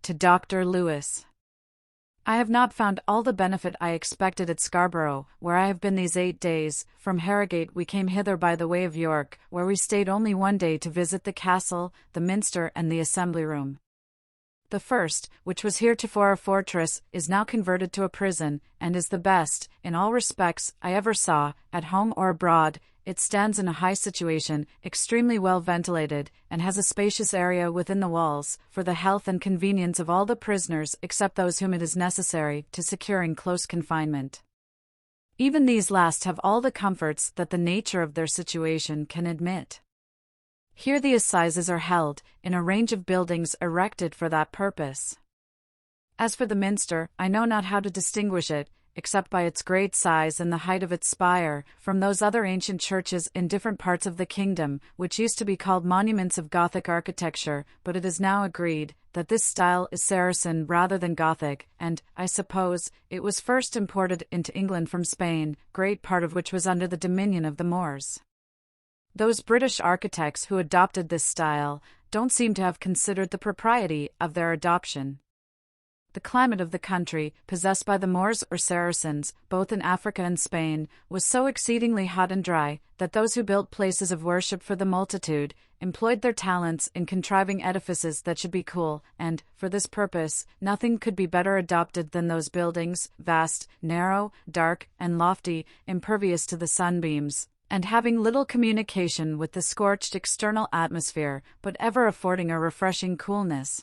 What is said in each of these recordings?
to Dr. Lewis. I have not found all the benefit I expected at Scarborough, where I have been these 8 days. From Harrogate we came hither by the way of York, where we stayed only 1 day to visit the castle, the minster and the assembly room. The first, which was heretofore a fortress, is now converted to a prison, and is the best, in all respects, I ever saw, at home or abroad. It stands in a high situation, extremely well ventilated, and has a spacious area within the walls, for the health and convenience of all the prisoners except those whom it is necessary to secure in close confinement. Even these last have all the comforts that the nature of their situation can admit. Here the assizes are held, in a range of buildings erected for that purpose. As for the minster, I know not how to distinguish it, except by its great size and the height of its spire, from those other ancient churches in different parts of the kingdom, which used to be called monuments of Gothic architecture, but it is now agreed that this style is Saracen rather than Gothic, and, I suppose, it was first imported into England from Spain, great part of which was under the dominion of the Moors. Those British architects who adopted this style don't seem to have considered the propriety of their adoption. The climate of the country, possessed by the Moors or Saracens, both in Africa and Spain, was so exceedingly hot and dry, that those who built places of worship for the multitude employed their talents in contriving edifices that should be cool, and, for this purpose, nothing could be better adopted than those buildings, vast, narrow, dark, and lofty, impervious to the sunbeams, and having little communication with the scorched external atmosphere, but ever affording a refreshing coolness.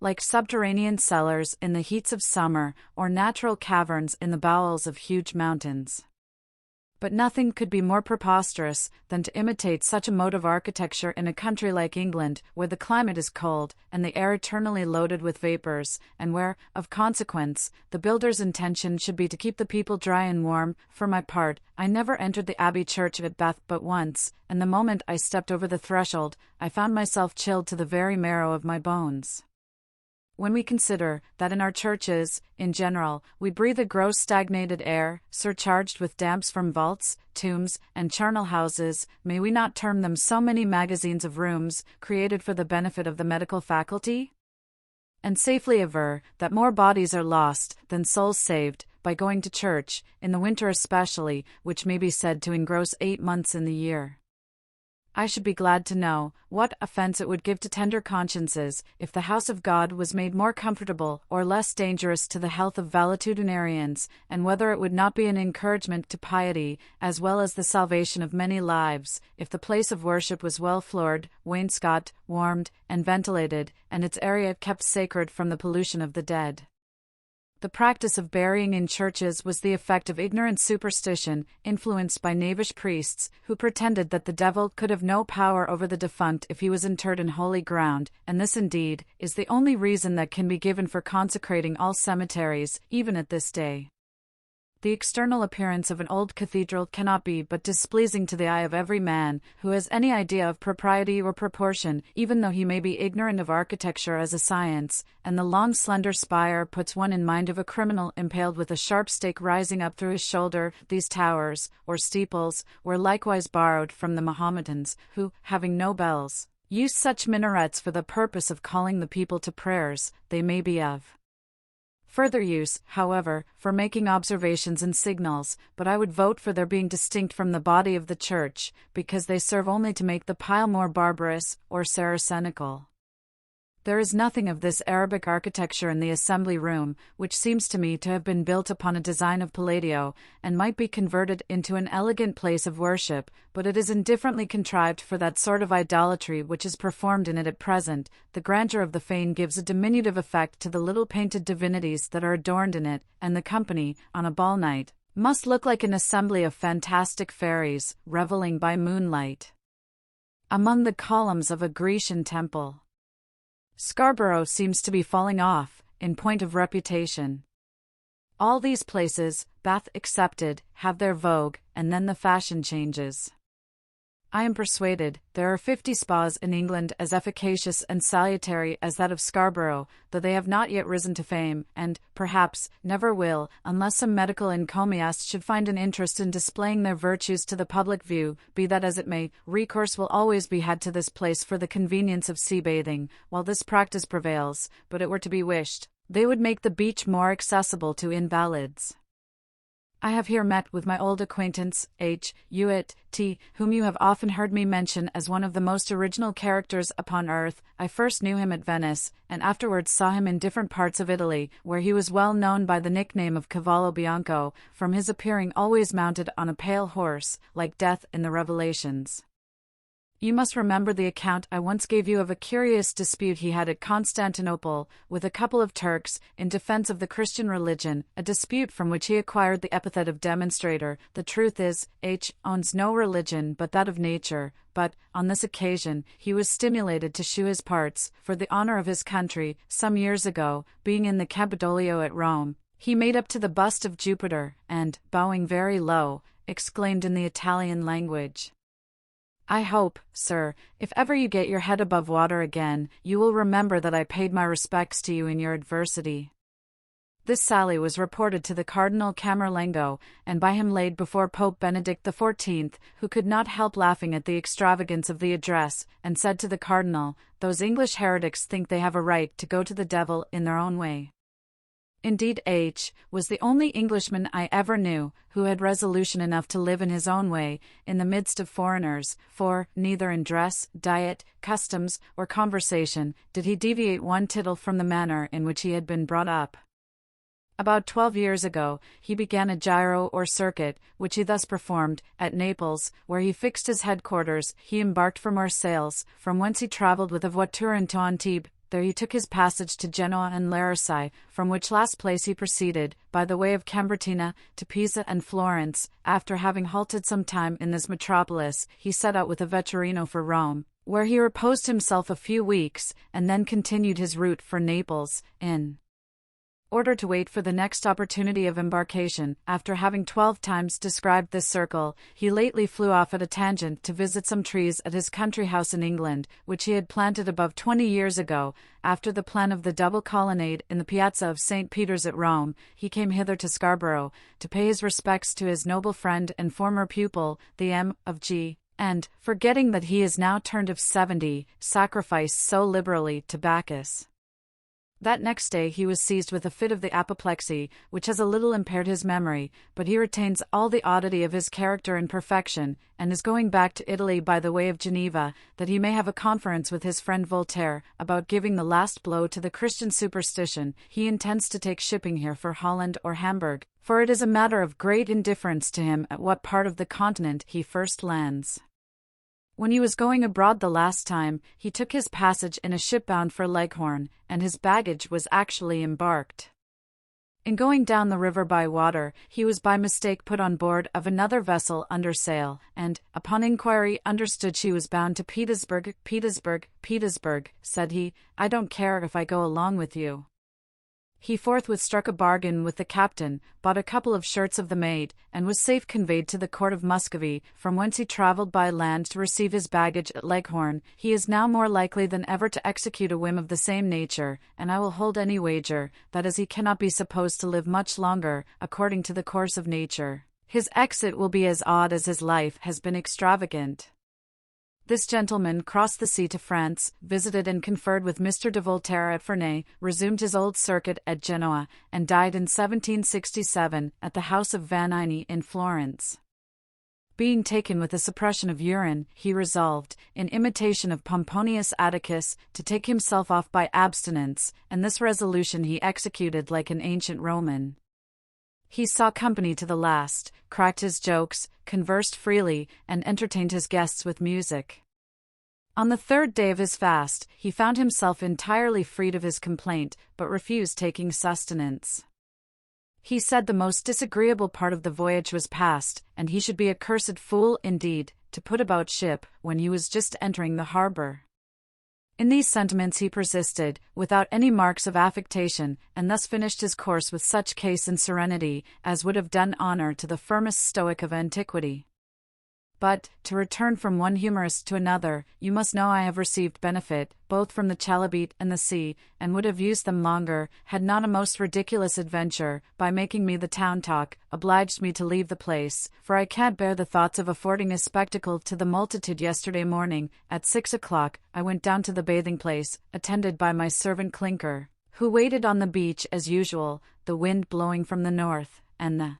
Like subterranean cellars in the heats of summer, or natural caverns in the bowels of huge mountains. But nothing could be more preposterous than to imitate such a mode of architecture in a country like England, where the climate is cold, and the air eternally loaded with vapors, and where, of consequence, the builder's intention should be to keep the people dry and warm. For my part, I never entered the Abbey Church at Bath but once, and the moment I stepped over the threshold, I found myself chilled to the very marrow of my bones. When we consider that in our churches, in general, we breathe a gross stagnated air, surcharged with damps from vaults, tombs, and charnel houses, may we not term them so many magazines of rooms, created for the benefit of the medical faculty? And safely aver that more bodies are lost than souls saved by going to church, in the winter especially, which may be said to engross 8 months in the year. I should be glad to know what offense it would give to tender consciences if the house of God was made more comfortable or less dangerous to the health of valetudinarians, and whether it would not be an encouragement to piety, as well as the salvation of many lives, if the place of worship was well floored, wainscot, warmed, and ventilated, and its area kept sacred from the pollution of the dead. The practice of burying in churches was the effect of ignorant superstition, influenced by knavish priests, who pretended that the devil could have no power over the defunct if he was interred in holy ground, and this indeed is the only reason that can be given for consecrating all cemeteries, even at this day. The external appearance of an old cathedral cannot be but displeasing to the eye of every man who has any idea of propriety or proportion, even though he may be ignorant of architecture as a science, and the long slender spire puts one in mind of a criminal impaled with a sharp stake rising up through his shoulder. These towers, or steeples, were likewise borrowed from the Mohammedans, who, having no bells, used such minarets for the purpose of calling the people to prayers. They may be of further use, however, for making observations and signals, but I would vote for their being distinct from the body of the church, because they serve only to make the pile more barbarous, or Saracenical. There is nothing of this Arabic architecture in the assembly room, which seems to me to have been built upon a design of Palladio, and might be converted into an elegant place of worship, but it is indifferently contrived for that sort of idolatry which is performed in it at present. The grandeur of the fane gives a diminutive effect to the little painted divinities that are adorned in it, and the company, on a ball night, must look like an assembly of fantastic fairies, revelling by moonlight among the columns of a Grecian temple. Scarborough seems to be falling off, in point of reputation. All these places, Bath excepted, have their vogue, and then the fashion changes. I am persuaded there are 50 spas in England as efficacious and salutary as that of Scarborough, though they have not yet risen to fame, and, perhaps, never will, unless some medical encomiast should find an interest in displaying their virtues to the public view. Be that as it may, recourse will always be had to this place for the convenience of sea-bathing, while this practice prevails, but it were to be wished they would make the beach more accessible to invalids. I have here met with my old acquaintance, H. Hewitt, T., whom you have often heard me mention as one of the most original characters upon earth. I first knew him at Venice, and afterwards saw him in different parts of Italy, where he was well known by the nickname of Cavallo Bianco, from his appearing always mounted on a pale horse, like Death in the Revelations. You must remember the account I once gave you of a curious dispute he had at Constantinople, with a couple of Turks, in defense of the Christian religion, a dispute from which he acquired the epithet of demonstrator. The truth is, H. owns no religion but that of nature, but, on this occasion, he was stimulated to shew his parts, for the honor of his country. Some years ago, being in the Capitolio at Rome, he made up to the bust of Jupiter, and, bowing very low, exclaimed in the Italian language, "I hope, sir, if ever you get your head above water again, you will remember that I paid my respects to you in your adversity." This sally was reported to the Cardinal Camerlengo, and by him laid before Pope Benedict XIV, who could not help laughing at the extravagance of the address, and said to the Cardinal, "Those English heretics think they have a right to go to the devil in their own way." Indeed, H. was the only Englishman I ever knew who had resolution enough to live in his own way, in the midst of foreigners, for, neither in dress, diet, customs, or conversation, did he deviate one tittle from the manner in which he had been brought up. About 12 years ago, he began a gyro or circuit, which he thus performed. At Naples, where he fixed his headquarters, he embarked for Marseilles, from whence he travelled with a voiture into Antibes. There he took his passage to Genoa and Larissai, from which last place he proceeded, by the way of Cambretina, to Pisa and Florence. After having halted some time in this metropolis, he set out with a vetturino for Rome, where he reposed himself a few weeks, and then continued his route for Naples, in order to wait for the next opportunity of embarkation. After having 12 times described this circle, he lately flew off at a tangent to visit some trees at his country house in England, which he had planted above 20 years ago. After the plan of the double colonnade in the piazza of St. Peter's at Rome, he came hither to Scarborough, to pay his respects to his noble friend and former pupil, the M. of G., and, forgetting that he is now turned of 70, sacrificed so liberally to Bacchus. That next day he was seized with a fit of the apoplexy, which has a little impaired his memory, but he retains all the oddity of his character in perfection, and is going back to Italy by the way of Geneva, that he may have a conference with his friend Voltaire, about giving the last blow to the Christian superstition. He intends to take shipping here for Holland or Hamburg, for it is a matter of great indifference to him at what part of the continent he first lands. When he was going abroad the last time, he took his passage in a ship bound for Leghorn, and his baggage was actually embarked. In going down the river by water, he was by mistake put on board of another vessel under sail, and, upon inquiry, understood she was bound to Petersburg. Petersburg, said he, "I don't care if I go along with you." He forthwith struck a bargain with the captain, bought a couple of shirts of the maid, and was safe conveyed to the court of Muscovy, from whence he travelled by land to receive his baggage at Leghorn. He is now more likely than ever to execute a whim of the same nature, and I will hold any wager, that as he cannot be supposed to live much longer, according to the course of nature, his exit will be as odd as his life has been extravagant. This gentleman crossed the sea to France, visited and conferred with Mr. de Voltaire at Ferney, resumed his old circuit at Genoa, and died in 1767 at the house of Vanini in Florence. Being taken with a suppression of urine, he resolved, in imitation of Pomponius Atticus, to take himself off by abstinence, and this resolution he executed like an ancient Roman. He saw company to the last, cracked his jokes, conversed freely, and entertained his guests with music. On the third day of his fast, he found himself entirely freed of his complaint, but refused taking sustenance. He said the most disagreeable part of the voyage was past, and he should be a cursed fool indeed, to put about ship, when he was just entering the harbour. In these sentiments he persisted, without any marks of affectation, and thus finished his course with such case and serenity, as would have done honour to the firmest Stoic of antiquity. But, to return from one humorist to another, you must know I have received benefit, both from the chalybeate and the sea, and would have used them longer, had not a most ridiculous adventure, by making me the town talk, obliged me to leave the place, for I can't bear the thoughts of affording a spectacle to the multitude. Yesterday morning, at 6 o'clock, I went down to the bathing place, attended by my servant Clinker, who waited on the beach as usual, the wind blowing from the north, and the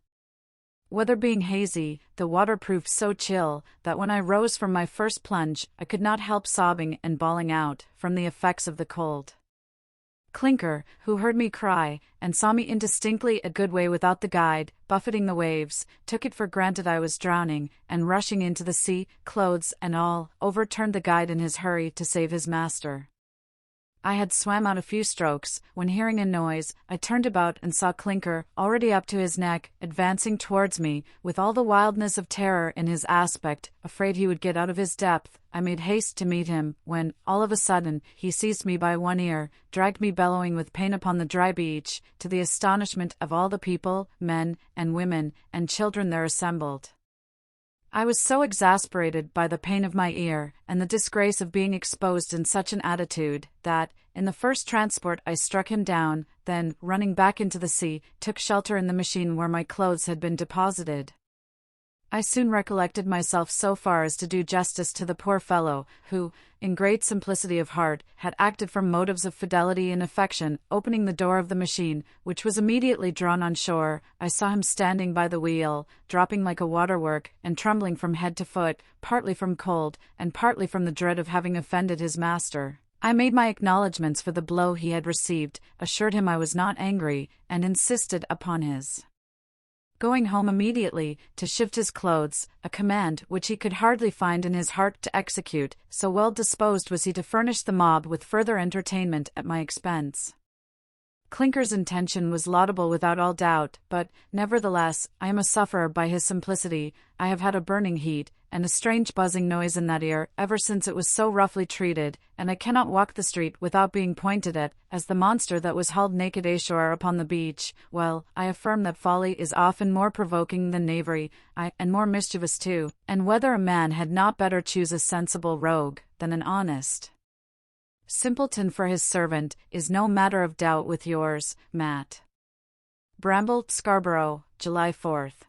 weather being hazy, the water proved so chill that when I rose from my first plunge, I could not help sobbing and bawling out from the effects of the cold. Clinker, who heard me cry, and saw me indistinctly a good way without the guide, buffeting the waves, took it for granted I was drowning, and rushing into the sea, clothes and all, overturned the guide in his hurry to save his master. I had swam out a few strokes, when hearing a noise, I turned about and saw Clinker, already up to his neck, advancing towards me, with all the wildness of terror in his aspect, afraid he would get out of his depth. I made haste to meet him, when, all of a sudden, he seized me by one ear, dragged me bellowing with pain upon the dry beach, to the astonishment of all the people, men, and women, and children there assembled. I was so exasperated by the pain of my ear, and the disgrace of being exposed in such an attitude, that, in the first transport I struck him down, then, running back into the sea, took shelter in the machine where my clothes had been deposited. I soon recollected myself so far as to do justice to the poor fellow, who, in great simplicity of heart, had acted from motives of fidelity and affection. Opening the door of the machine, which was immediately drawn on shore, I saw him standing by the wheel, dropping like a waterwork, and trembling from head to foot, partly from cold, and partly from the dread of having offended his master. I made my acknowledgments for the blow he had received, assured him I was not angry, and insisted upon his going home immediately, to shift his clothes, a command which he could hardly find in his heart to execute, so well disposed was he to furnish the mob with further entertainment at my expense. Clinker's intention was laudable without all doubt, but, nevertheless, I am a sufferer by his simplicity. I have had a burning heat, and a strange buzzing noise in that ear, ever since it was so roughly treated, and I cannot walk the street without being pointed at, as the monster that was hauled naked ashore upon the beach. Well, I affirm that folly is often more provoking than knavery, and more mischievous too, and whether a man had not better choose a sensible rogue, than an honest simpleton for his servant, is no matter of doubt with yours, Matt. Bramble, Scarborough, July 4th.